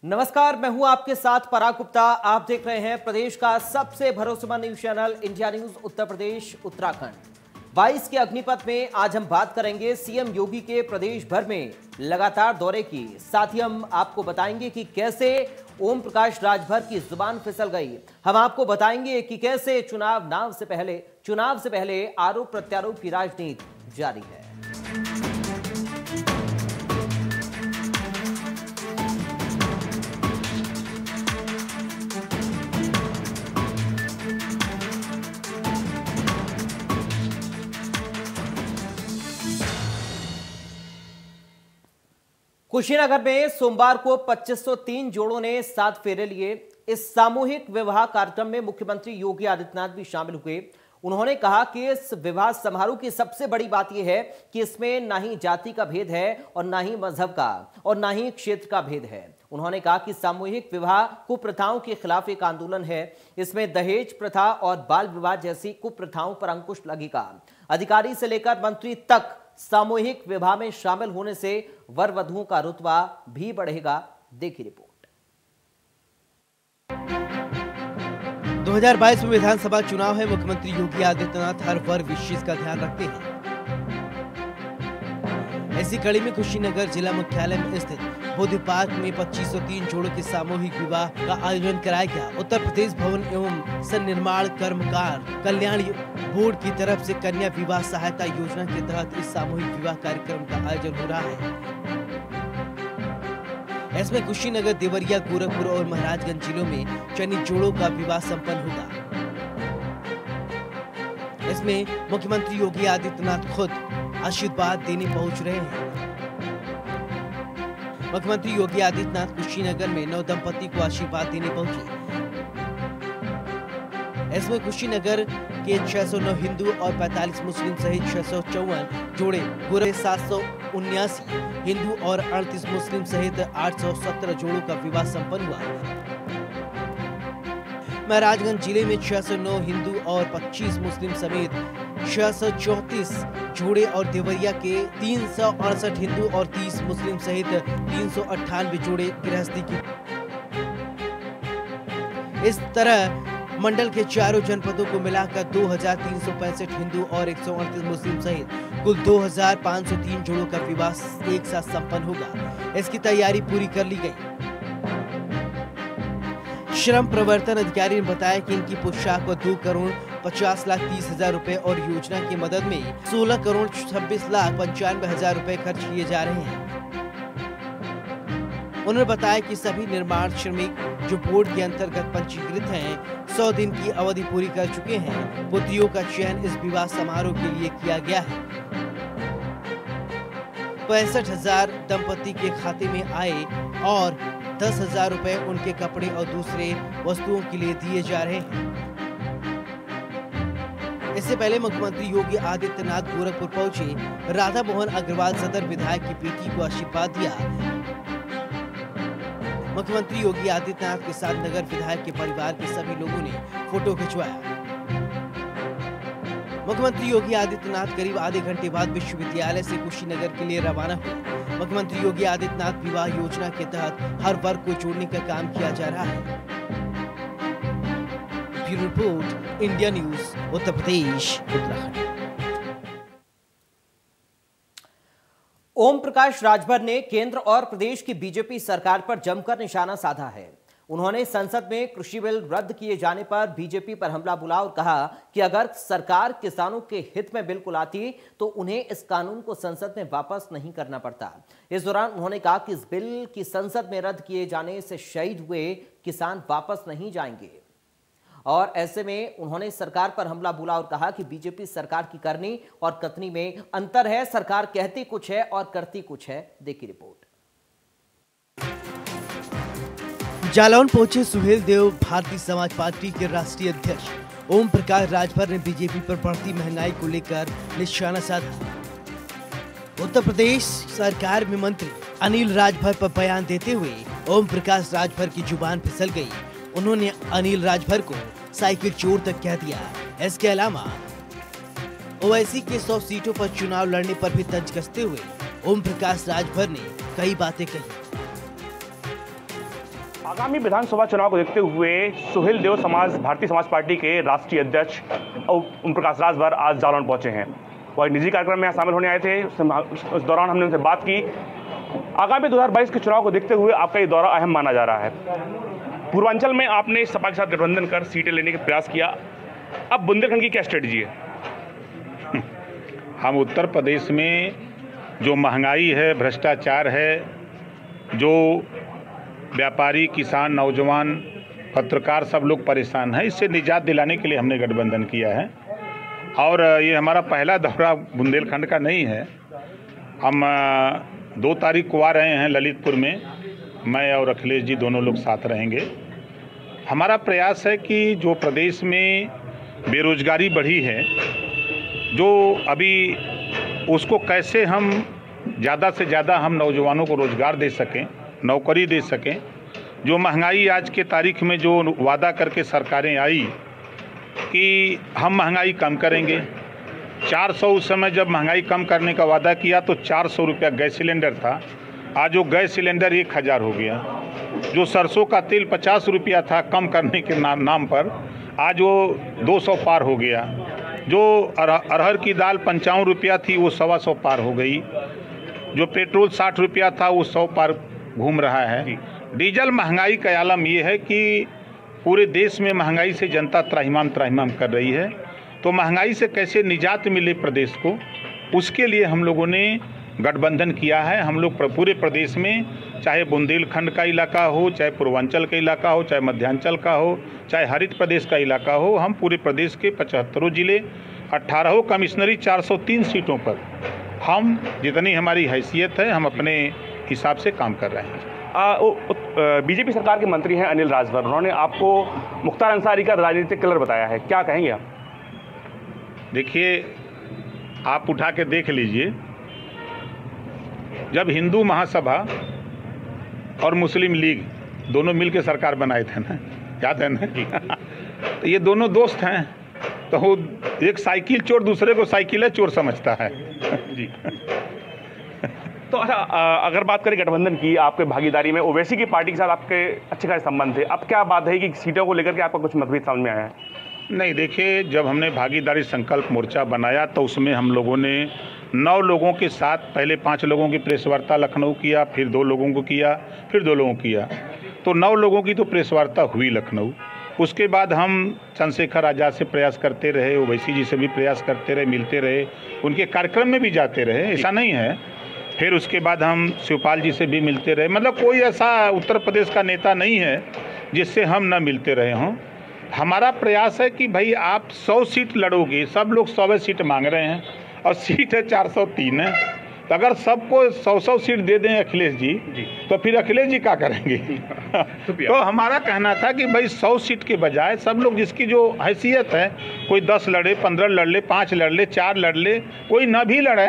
नमस्कार, मैं हूं आपके साथ पराग गुप्ता। आप देख रहे हैं प्रदेश का सबसे भरोसेमंद news channel India news Uttar Pradesh Uttarakhand. 22 के अग्निपथ में आज हम बात करेंगे सीएम योगी के प्रदेश भर में लगातार दौरे की। साथ ही हम आपको बताएंगे कि कैसे ओम प्रकाश राजभर की जुबान फिसल गई। हम आपको बताएंगे कि कैसे चुनाव से पहले आरोप प्रत्यारोप की राजनीति जारी है। कुशीनगर में सोमवार को 2503 जोड़ों ने 7 फेरे लिए। इस सामूहिक विवाह कार्यक्रम में मुख्यमंत्री योगी आदित्यनाथ भी शामिल हुए। उन्होंने कहा कि इस विवाह समारोह की सबसे बड़ी बात यह है कि इसमें ना ही जाति का भेद है और ना ही मजहब का और ना ही क्षेत्र का भेद है। उन्होंने कहा कि सामूहिक विवाह कुप्रथाओं के खिलाफ एक आंदोलन है। इसमें दहेज प्रथा और बाल विवाह जैसी कुप्रथाओं पर अंकुश लगेगा। अधिकारी से लेकर मंत्री तक सामूहिक विवाह में शामिल होने से वर वधुओं का रुतबा भी बढ़ेगा। देखिए रिपोर्ट। 2022 में विधानसभा चुनाव है। मुख्यमंत्री योगी आदित्यनाथ हर वर्ग विशेष का ध्यान रखते हैं। ऐसी कड़ी में कुशीनगर जिला मुख्यालय में स्थित बुद्ध पार्क में 2503 जोड़ों के सामूहिक विवाह का आयोजन कराया गया। उत्तर प्रदेश भवन एवं सन्निर्माण कर्मकार कल्याण बोर्ड की तरफ से कन्या विवाह सहायता योजना के तहत इस सामूहिक विवाह कार्यक्रम का आयोजन हो रहा है। इसमें कुशीनगर, देवरिया, गोरखपुर और महाराजगंज जिलों में चयनित जोड़ों का विवाह संपन्न होगा। इसमें मुख्यमंत्री योगी आदित्यनाथ खुद आशीर्वाद देने पहुंच रहे हैं। मुख्यमंत्री योगी आदित्यनाथ कुशीनगर में 9 दंपति को आशीर्वाद देने पहुंचे। इसमें कुशीनगर के 609 हिंदू और 45 मुस्लिम सहित 654 जोड़े, गोरखपुर 779 हिंदू और 38 मुस्लिम सहित 817 जोड़ों का विवाह संपन्न हुआ। महाराजगंज जिले में 609 हिंदू और 25 मुस्लिम समेत 634 जोड़े और देवरिया के 368 हिंदू और 30 मुस्लिम सहित 398 जोड़े गृहस्थी की। इस तरह मंडल के चारों जनपदों को मिलाकर 2365 हिंदू और 138 मुस्लिम सहित कुल 2503 जोड़ों का विवाह एक साथ संपन्न होगा। इसकी तैयारी पूरी कर ली गई। श्रम प्रवर्तन अधिकारी ने बताया कि इनकी पोशाक को 2,50,30,000 रुपए और योजना की मदद में 16,26,95,000 रुपए खर्च किए जा रहे हैं। उन्होंने बताया कि सभी निर्माण श्रमिक जो बोर्ड के अंतर्गत पंजीकृत हैं 100 दिन की अवधि पूरी कर चुके हैं। पुत्रियों का चयन इस विवाह समारोह के लिए किया गया है। 65,000 दंपति के खाते में आए और 10,000 रुपए उनके कपड़े और दूसरे वस्तुओं के लिए दिए जा रहे हैं। इससे पहले मुख्यमंत्री योगी आदित्यनाथ गोरखपुर पहुंचे। राधा मोहन अग्रवाल सदर विधायक की बेटी को आशीर्वाद दिया। मुख्यमंत्री योगी आदित्यनाथ के साथ नगर विधायक के परिवार के सभी लोगों ने फोटो खिंचवाया। मुख्यमंत्री योगी आदित्यनाथ करीब आधे घंटे बाद विश्वविद्यालय से कुशीनगर के लिए रवाना हुए। मुख्यमंत्री योगी आदित्यनाथ विवाह योजना के तहत हर वर्ग को जोड़ने का काम किया जा रहा है। Bureau report, India news, Uttar Pradesh, Uttarakhand. Om Prakash Rajbhar ने केंद्र और प्रदेश की बीजेपी सरकार पर जमकर निशाना साधा है। उन्होंने संसद में कृषि बिल रद्द किए जाने पर बीजेपी पर हमला बोला और कहा कि अगर सरकार किसानों के हित में बिल को लाती तो उन्हें इस कानून को संसद में वापस नहीं करना पड़ता। इस दौरान उन्होंने कहा कि इस बिल की संसद में रद्द किए जाने से शहीद हुए किसान वापस नहीं जाएंगे और ऐसे में उन्होंने सरकार पर हमला बोला और कहा कि बीजेपी सरकार की करनी और कथनी में अंतर है। सरकार कहती कुछ है और करती कुछ है। देखिए रिपोर्ट। जालौन पहुंचे सुहेल देव। भारतीय समाज पार्टी के राष्ट्रीय अध्यक्ष ओम प्रकाश राजभर ने बीजेपी पर बढ़ती महंगाई को लेकर निशाना साधा। उत्तर प्रदेश सरकार में मंत्री अनिल राजभर पर बयान देते हुए ओम प्रकाश राजभर की जुबान फिसल गई। उन्होंने अनिल राजभर को साइकिल चोर तक कह दिया। इसके अलावा ओवैसी के 100 सीटों पर चुनाव लड़ने पर भी तंज कसते हुए ओम प्रकाश राजभर ने कई बातें कही। आगामी विधानसभा चुनाव को देखते हुए सुहेल देव भारतीय समाज पार्टी के राष्ट्रीय अध्यक्ष ओम प्रकाश राजभर आज जालौन पहुंचे हैं। वह एक निजी कार्यक्रम में यहाँ शामिल होने आए थे। उस दौरान हमने उनसे बात की। आगामी 2022 के चुनाव को देखते हुए आपका ये दौरा अहम माना जा रहा है। पूर्वांचल में आपने सपा के साथ गठबंधन कर सीटें लेने का प्रयास किया, अब बुंदेलखंड की क्या स्ट्रेटजी है? हम उत्तर प्रदेश में जो महंगाई है, भ्रष्टाचार है, जो व्यापारी, किसान, नौजवान, पत्रकार सब लोग परेशान हैं, इससे निजात दिलाने के लिए हमने गठबंधन किया है। और ये हमारा पहला दौरा बुंदेलखंड का नहीं है। हम 2 तारीख को आ रहे हैं ललितपुर में। मैं और अखिलेश जी दोनों लोग साथ रहेंगे। हमारा प्रयास है कि जो प्रदेश में बेरोजगारी बढ़ी है, जो अभी उसको कैसे हम ज़्यादा से ज़्यादा हम नौजवानों को रोज़गार दे सकें, नौकरी दे सकें। जो महंगाई आज के तारीख में जो वादा करके सरकारें आई कि हम महंगाई कम करेंगे, 400 उस समय जब महंगाई कम करने का वादा किया तो 400 रुपया गैस सिलेंडर था। आज वो गैस सिलेंडर 1000 हो गया। जो सरसों का तेल 50 रुपया था कम करने के नाम पर, आज वो 200 पार हो गया। जो अरहर की दाल 55 रुपया थी वो 125 पार हो गई। जो पेट्रोल 60 रुपया था वो 100 पार घूम रहा है। डीजल महंगाई का आलम ये है कि पूरे देश में महंगाई से जनता त्राहिमाम कर रही है। तो महंगाई से कैसे निजात मिले प्रदेश को, उसके लिए हम लोगों ने गठबंधन किया है। हम लोग पूरे प्रदेश में, चाहे बुंदेलखंड का इलाका हो, चाहे पूर्वांचल का इलाका हो, चाहे मध्यांचल का हो, चाहे हरित प्रदेश का इलाका हो, हम पूरे प्रदेश के 75 जिले, 18 कमिश्नरी, 403 सीटों पर हम जितनी हमारी हैसियत है हम अपने हिसाब से काम कर रहे हैं। बीजेपी सरकार के मंत्री हैं अनिल राजभर, उन्होंने आपको मुख्तार अंसारी का राजनीतिक कलर बताया है, क्या कहेंगे आप? देखिए, आप उठा के देख लीजिए, जब हिंदू महासभा और मुस्लिम लीग दोनों मिलकर सरकार बनाए थे ना, याद है ना? तो ये दोनों दोस्त हैं, तो एक साइकिल चोर दूसरे को साइकिल चोर समझता है जी। तो अच्छा, अगर बात करें गठबंधन की, आपके भागीदारी में ओवैसी की पार्टी के साथ आपके अच्छे खासे संबंध थे, अब क्या बात है कि सीटों को लेकर के आपका कुछ मतभेद समझ में आया है? नहीं, देखिए, जब हमने भागीदारी संकल्प मोर्चा बनाया तो उसमें हम लोगों ने 9 लोगों के साथ, पहले 5 लोगों की प्रेस वार्ता लखनऊ किया, फिर 2 लोगों को किया, फिर 2 लोगों को किया, तो 9 लोगों की तो प्रेस वार्ता हुई लखनऊ। उसके बाद हम चंद्रशेखर आज़ाद से प्रयास करते रहे, ओवैसी जी से भी प्रयास करते रहे, मिलते रहे, उनके कार्यक्रम में भी जाते रहे, ऐसा नहीं है। फिर उसके बाद हम शिवपाल जी से भी मिलते रहे। मतलब कोई ऐसा उत्तर प्रदेश का नेता नहीं है जिससे हम न मिलते रहे हों। हमारा प्रयास है कि भाई आप 100 सीट लड़ोगे, सब लोग 100 सीट मांग रहे हैं और सीट है 403 है, तो अगर सबको 100 सीट दे दें अखिलेश जी तो फिर अखिलेश जी क्या करेंगे? तो हमारा कहना था कि भाई 100 सीट के बजाय सब लोग जिसकी जो हैसियत है, कोई 10 लड़े, 15 लड़ ले, 5 लड़ ले, 4 लड़ ले, कोई ना भी लड़े,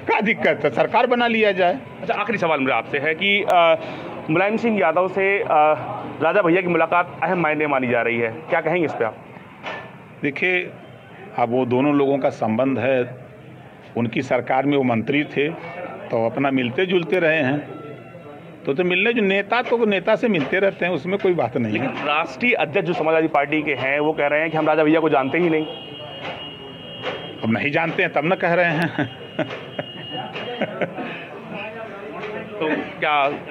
क्या दिक्कत है, सरकार बना लिया जाए। अच्छा, आखिरी सवाल मेरा आपसे है कि मुलायम सिंह यादव से राजा भैया की मुलाकात अहम मायने मानी जा रही है, क्या कहेंगे इस पर आप? देखिए, अब वो दोनों लोगों का संबंध है, उनकी सरकार में वो मंत्री थे तो अपना मिलते जुलते रहे हैं, तो मिलने जो नेता तो नेता से मिलते रहते हैं, उसमें कोई बात नहीं है। लेकिन राष्ट्रीय अध्यक्ष जो समाजवादी पार्टी के हैं वो कह रहे हैं कि हम राजा भैया को जानते ही नहीं। अब नहीं जानते हैं तब न कह रहे हैं। तो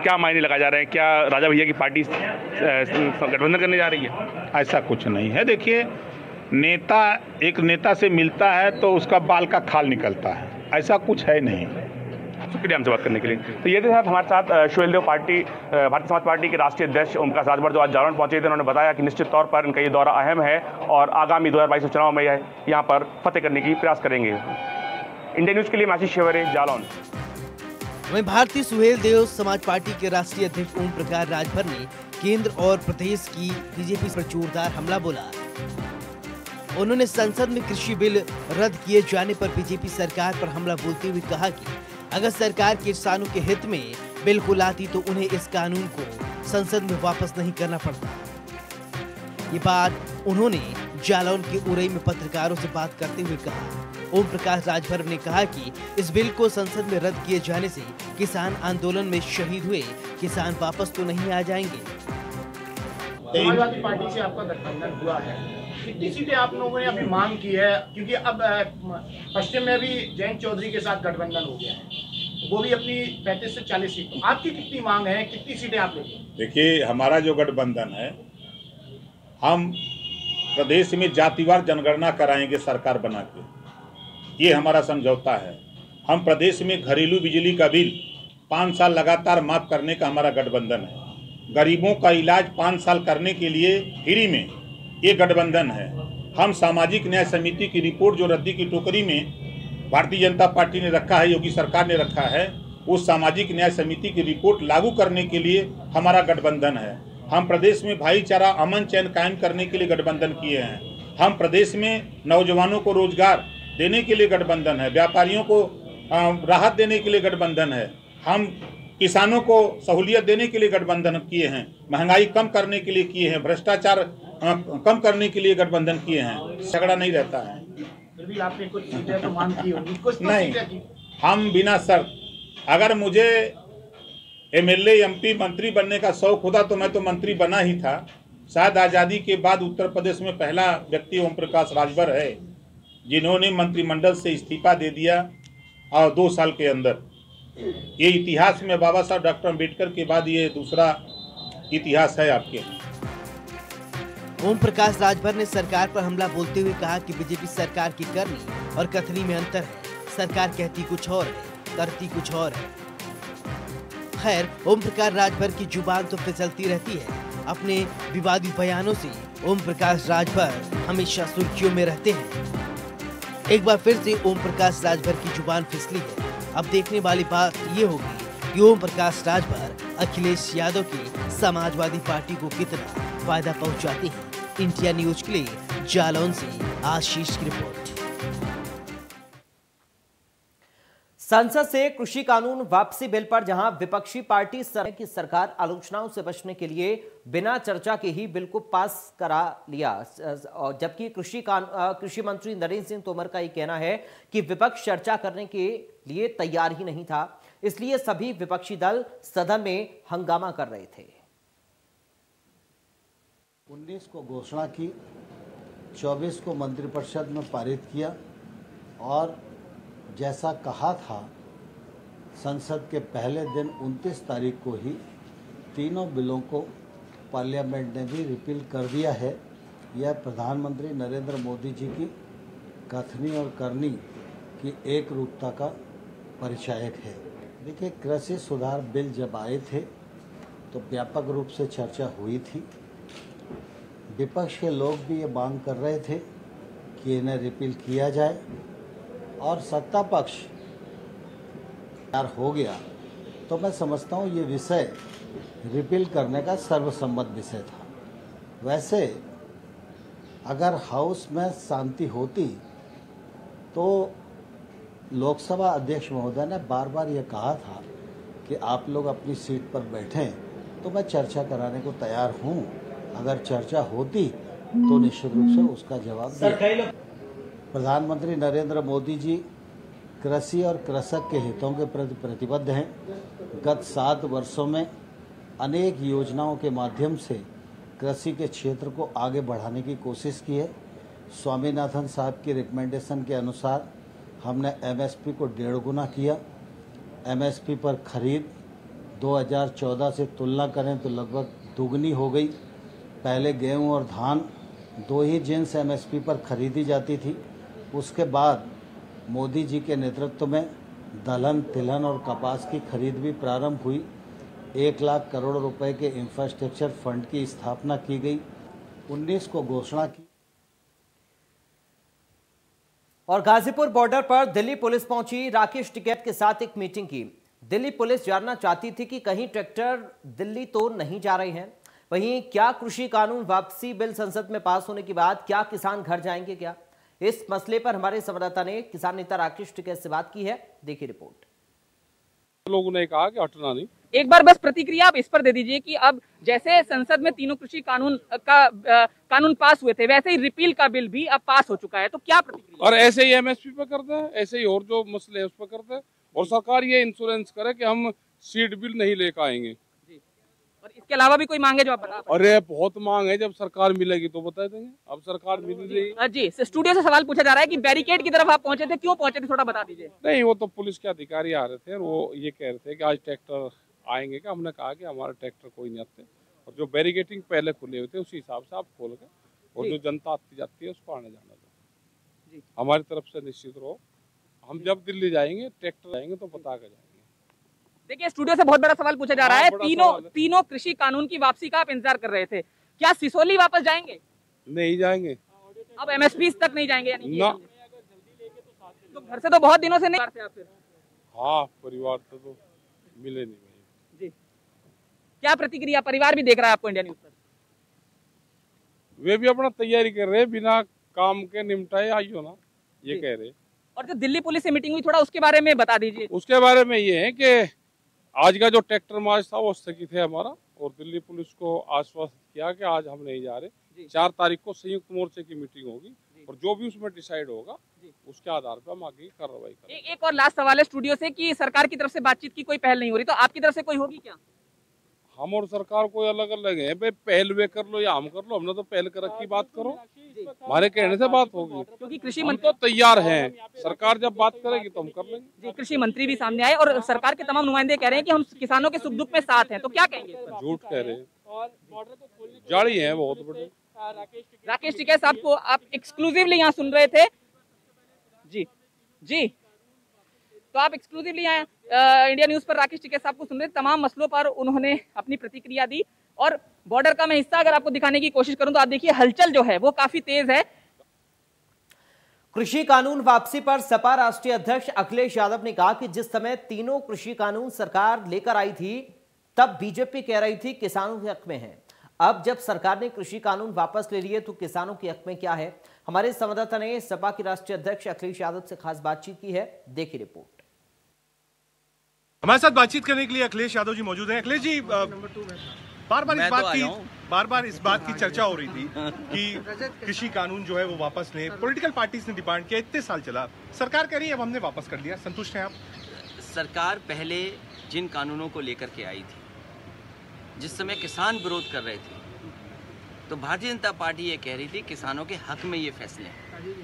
क्या मायने लगा जा रहे हैं? क्या राजा भैया की पार्टी गठबंधन करने जा रही है? ऐसा कुछ नहीं है। देखिए, नेता एक नेता से मिलता है तो उसका बाल का खाल निकलता है, ऐसा कुछ है नहीं। शुक्रिया हमसे बात करने के लिए। तो ये थे साथ हमारे साथ सुहेल देव भारतीय समाज पार्टी के राष्ट्रीय अध्यक्ष ओम प्रकाश राजभर, जो आज जालौन पहुंचे थे। उन्होंने बताया कि निश्चित तौर पर इनका ये दौरा अहम है और आगामी 2022 चुनाव में यहाँ पर फतेह करने की प्रयास करेंगे। इंडिया न्यूज के लिए आशीष शेवरे, जालौन। वहीं भारतीय सुहेल देव समाज पार्टी के राष्ट्रीय अध्यक्ष ओम प्रकाश राजभर ने केंद्र और प्रदेश की बीजेपी पर जोरदार हमला बोला। उन्होंने संसद में कृषि बिल रद्द किए जाने पर बीजेपी सरकार पर हमला बोलते हुए कहा कि अगर सरकार किसानों के हित में बिल को लाती तो उन्हें इस कानून को संसद में वापस नहीं करना पड़ता। ये बात उन्होंने जालौन के उरई में पत्रकारों से बात करते हुए कहा। ओम प्रकाश राजभर ने कहा कि इस बिल को संसद में रद्द किए जाने से किसान आंदोलन में शहीद हुए किसान वापस तो नहीं आ जाएंगे। समाजवादी पार्टी से आपका गठबंधन हुआ है, कितनी सीटें आप लोगों ने अभी मांग की है? क्योंकि अब पश्चिम में भी जयंत चौधरी के साथ गठबंधन हो गया है, वो भी अपनी 35 से 40 सीट। आपकी कितनी मांग है, कितनी सीटें आप लेंगे? देखिए, हमारा जो गठबंधन है, हम प्रदेश में जातिवार जनगणना कराएंगे सरकार बना के, ये हमारा समझौता है। हम प्रदेश में घरेलू बिजली का बिल 5 साल लगातार माफ करने का हमारा गठबंधन है। गरीबों का इलाज 5 साल करने के लिए फ्री में, ये गठबंधन है। हम सामाजिक न्याय समिति की रिपोर्ट जो रद्दी की टोकरी में भारतीय जनता पार्टी ने रखा है, योगी सरकार ने रखा है, उस सामाजिक न्याय समिति की रिपोर्ट लागू करने के लिए हमारा गठबंधन है। हम प्रदेश में भाईचारा अमन चैन कायम करने के लिए गठबंधन किए हैं। हम प्रदेश में नौजवानों को रोजगार देने के लिए गठबंधन है, व्यापारियों को राहत देने के लिए गठबंधन है, हम किसानों को सहूलियत देने के लिए गठबंधन किए हैं, महंगाई कम करने के लिए किए हैं, भ्रष्टाचार कम करने के लिए गठबंधन किए हैं। झगड़ा नहीं रहता है। फिर भी आपने कुछ सीटें तो मांग की होगी, कुछ तो नहीं, सीटें की। हम बिना शर्त, अगर मुझे एमएलए एमपी मंत्री बनने का शौक होता तो मैं तो मंत्री बना ही था। शायद आज़ादी के बाद उत्तर प्रदेश में पहला व्यक्ति ओम प्रकाश राजभर है जिन्होंने मंत्रिमंडल से इस्तीफा दे दिया, और 2 साल के अंदर। ये इतिहास में बाबा साहब डॉक्टर अम्बेडकर के बाद ये दूसरा इतिहास है आपके। ओम प्रकाश राजभर ने सरकार पर हमला बोलते हुए कहा कि बीजेपी सरकार की करनी और कथनी में अंतर है। सरकार कहती कुछ और है, करती कुछ और है। खैर, ओम प्रकाश राजभर की जुबान तो फिसलती रहती है। अपने विवादित बयानों से ओम प्रकाश राजभर हमेशा सुर्खियों में रहते हैं। एक बार फिर से ओम प्रकाश राजभर की जुबान फिसली है। अब देखने वाली बात ये होगी कि ओम प्रकाश राजभर अखिलेश यादव की समाजवादी पार्टी को कितना फायदा पहुंचाते हैं। इंडिया न्यूज के लिए जालौन से आशीष की रिपोर्ट। संसद से कृषि कानून वापसी बिल पर जहां विपक्षी पार्टी की सरकार आलोचनाओं से बचने के लिए बिना चर्चा के ही बिल को पास करा लिया, जबकि कृषि मंत्री नरेंद्र सिंह तोमर का ये कहना है कि विपक्ष चर्चा करने के लिए तैयार ही नहीं था, इसलिए सभी विपक्षी दल सदन में हंगामा कर रहे थे। 19 को घोषणा की, 24 को मंत्रिपरिषद में पारित किया, और जैसा कहा था संसद के पहले दिन 29 तारीख को ही तीनों बिलों को पार्लियामेंट ने भी रिपील कर दिया है। यह प्रधानमंत्री नरेंद्र मोदी जी की कथनी और करनी की एक रूपता का परिचायक है। देखिए, कृषि सुधार बिल जब आए थे तो व्यापक रूप से चर्चा हुई थी। विपक्ष के लोग भी ये मांग कर रहे थे कि इन्हें रिपील किया जाए, और सत्ता पक्ष तैयार हो गया तो मैं समझता हूँ ये विषय रिपील करने का सर्वसम्मत विषय था। वैसे अगर हाउस में शांति होती तो लोकसभा अध्यक्ष महोदय ने बार बार ये कहा था कि आप लोग अपनी सीट पर बैठें तो मैं चर्चा कराने को तैयार हूँ। अगर चर्चा होती तो निश्चित रूप से उसका जवाब दिया। प्रधानमंत्री नरेंद्र मोदी जी कृषि और कृषक के हितों के प्रति प्रतिबद्ध हैं। गत 7 वर्षों में अनेक योजनाओं के माध्यम से कृषि के क्षेत्र को आगे बढ़ाने की कोशिश की है। स्वामीनाथन साहब की रिकमेंडेशन के अनुसार हमने एमएसपी को 1.5 गुना किया। एमएसपी पर खरीद 2014 से तुलना करें तो लगभग दुगनी हो गई। पहले गेहूं और धान 2 ही जिन्स एमएसपी पर खरीदी जाती थी। उसके बाद मोदी जी के नेतृत्व में दलहन, तिलहन और कपास की खरीद भी प्रारंभ हुई। 1 लाख करोड़ रुपए के इंफ्रास्ट्रक्चर फंड की स्थापना की गई। 19 को घोषणा की। और गाजीपुर बॉर्डर पर दिल्ली पुलिस पहुंची, राकेश टिकैत के साथ एक मीटिंग की। दिल्ली पुलिस जानना चाहती थी कि कहीं ट्रैक्टर दिल्ली तो नहीं जा रहे हैं। वहीं क्या कृषि कानून वापसी बिल संसद में पास होने के बाद क्या किसान घर जाएंगे क्या? इस मसले पर हमारे संवाददाता ने किसान नेता राकेश टिकैत से बात की है। देखिए रिपोर्ट। लोगों ने कहा कि हटना नहीं। एक बार बस प्रतिक्रिया आप इस पर दे दीजिए कि अब जैसे संसद में तीनों कृषि कानून कानून पास हुए थे, वैसे ही रिपील का बिल भी अब पास हो चुका है, तो क्या प्रतिक्रिया? और ऐसे ही एमएसपी पे करते हैं, ऐसे ही और जो मसले हैं उस पर करते हैं, और सरकार ये इंश्योरेंस करे कि हम सीड बिल नहीं लेकर आएंगे। और इसके अलावा भी कोई मांगे जो आप बता पाएं? अरे बहुत मांग है, जब सरकार मिलेगी तो बता देंगे। अब सरकार मिल रही जी, स्टूडियो से सवाल पूछा जा रहा है कि बैरिकेड की तरफ आप पहुंचे थे, क्यों पहुंचे थे, थोड़ा बता दीजिए। नहीं, वो तो पुलिस के अधिकारी आ रहे थे और वो ये कह रहे थे कि आज ट्रैक्टर आएंगे क्या। हमने कहा कि हमारे ट्रैक्टर कोई नहीं आते, और जो बैरिकेटिंग पहले खुले हुए थे उसी हिसाब से आप खोल के, और जो जनता आती जाती है उसको आने जाना दो। हमारी तरफ से निश्चित रहो, हम जब दिल्ली जाएंगे ट्रैक्टर जाएंगे तो बता कर जाएंगे। देखिए, स्टूडियो से बहुत बड़ा सवाल पूछा जा रहा है, तीनों कृषि कानून की वापसी का आप इंतजार कर रहे थे, क्या सिसोली वापस जाएंगे? नहीं जाएंगे, अब एमएसपी तक नहीं जाएंगे यानी ना। तो घर से तो बहुत दिनों से नहीं आप फिर? हाँ, परिवार तो मिले नहीं भाई। जी, क्या प्रतिक्रिया, परिवार भी देख रहा है आपको इंडिया न्यूज पर? वे भी अपना तैयारी कर रहे हैं, बिना काम के निपटाए आइयो ना, ये कह रहे। और जो दिल्ली पुलिस से मीटिंग हुई, थोड़ा उसके बारे में बता दीजिए। उसके बारे में ये है कि आज का जो ट्रैक्टर मार्च था वो स्थगित है हमारा, और दिल्ली पुलिस को आश्वस्त किया कि आज हम नहीं जा रहे। 4 तारीख को संयुक्त मोर्चे की मीटिंग होगी, और जो भी उसमें डिसाइड होगा उसके आधार पर हम आगे की कार्रवाई करेंगे। एक और लास्ट सवाल है स्टूडियो से कि सरकार की तरफ से बातचीत की कोई पहल नहीं हो रही, तो आपकी तरफ से कोई होगी क्या? हम और सरकार कोई अलग अलग है भाई, पहल वे कर लो या हम कर लो, हमने तो पहल कर रखी, बात करो, हमारे कहने से बात होगी, क्योंकि कृषि हम मंत्री तो तैयार हैं, सरकार जब बात करेगी तो हम कर लेंगे। जी, कृषि मंत्री भी सामने आए और सरकार के तमाम नुमाइंदे कह रहे हैं कि हम किसानों के सुख दुख में साथ हैं, तो क्या कहेंगे? झूठ कह रहे हैं, जाली है बहुत बड़े। राकेश टिकैत साहब को आप एक्सक्लूसिवली यहाँ सुन रहे थे। जी जी, तो आप एक्सक्लूसिवली यहाँ इंडिया न्यूज पर राकेश टिकैत साहब को सुन रहे थे। तमाम मसलों पर उन्होंने अपनी प्रतिक्रिया दी, और बॉर्डर का मैं हिस्सा अगर आपको दिखाने की कोशिश करूं तो आप देखिए हलचल जो है वो काफी तेज है। कृषि कानून वापसी पर सपा राष्ट्रीय अध्यक्ष अखिलेश यादव ने कहा कि जिस समय तीनों कृषि कानून सरकार लेकर आई थी तब बीजेपी कह रही थी किसानों के हक में है। अब जब सरकार ने कृषि कानून वापस ले लिए तो किसानों के हक में क्या है? हमारे संवाददाता ने सपा के राष्ट्रीय अध्यक्ष अखिलेश यादव से खास बातचीत की है, देखिए रिपोर्ट। हमारे साथ बातचीत करने के लिए अखिलेश यादव जी मौजूद हैं। अखिलेश जी, बार बार इस बात की चर्चा हो रही थी कि कृषि कानून जो है वो वापस लें, पॉलिटिकल पार्टीज ने डिमांड किया, इतने साल चला, सरकार कह रही है अब हमने वापस कर लिया, संतुष्ट हैं आप? सरकार पहले जिन कानूनों को लेकर के आई थी, जिस समय किसान विरोध कर रहे थे, तो भारतीय जनता पार्टी ये कह रही थी किसानों के हक में ये फैसले हैं,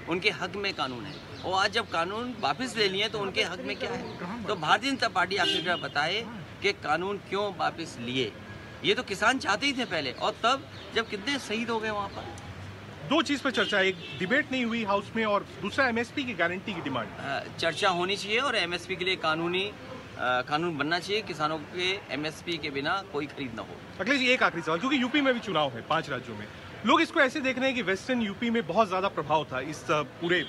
उनके हक में कानून है, और आज जब कानून वापस ले लिए तो उनके हक में क्या है? तो भारतीय जनता पार्टी आखिरकार बताए कि कानून क्यों वापस लिए। ये तो किसान चाहते ही थे पहले, और तब जब कितने शहीद हो गए वहाँ पर। 2 चीज पर चर्चा, एक डिबेट नहीं हुई हाउस में, और दूसरा एमएसपी की गारंटी की डिमांड। चर्चा होनी चाहिए और एमएसपी के लिए कानून बनना चाहिए, किसानों के एमएसपी के बिना कोई खरीद ना हो। अखिलेश जी, एक आखिरी सवाल, क्योंकि यूपी में भी चुनाव है 5 राज्यों में, लोग इसको ऐसे देख रहे हैं कि वेस्टर्न यूपी में बहुत ज्यादा प्रभाव था इस पूरे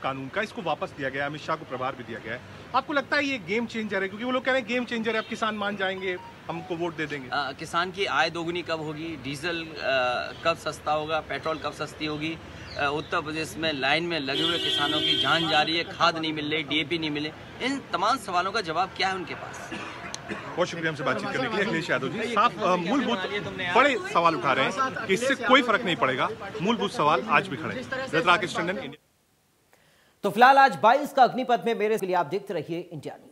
कानून का, इसको वापस दिया गया, अमित शाह को प्रभार भी दिया गया है। आपको लगता है ये गेम चेंजर है? क्योंकि वो लोग कह रहे हैं गेम चेंजर है, अब किसान मान जाएंगे, हमको वोट दे देंगे। किसान की आय दोगुनी कब होगी, डीजल कब सस्ता होगा, पेट्रोल कब सस्ती होगी, उत्तर प्रदेश में लाइन में लगे हुए किसानों की जान जा रही है, खाद नहीं मिल रही, डीएपी नहीं मिले, इन तमाम सवालों का जवाब क्या है उनके पास? बहुत शुक्रिया हमसे बातचीत करने के लिए अखिलेश यादव जी। साफ मूलभूत बड़े सवाल उठा रहे हैं कि इससे कोई फर्क नहीं पड़ेगा, मूलभूत सवाल आज भी खड़े हैं। राकेश टंडन। तो फिलहाल आज 22 का अग्निपथ में मेरे लिए आप देखते रहिए इंडिया न्यूज।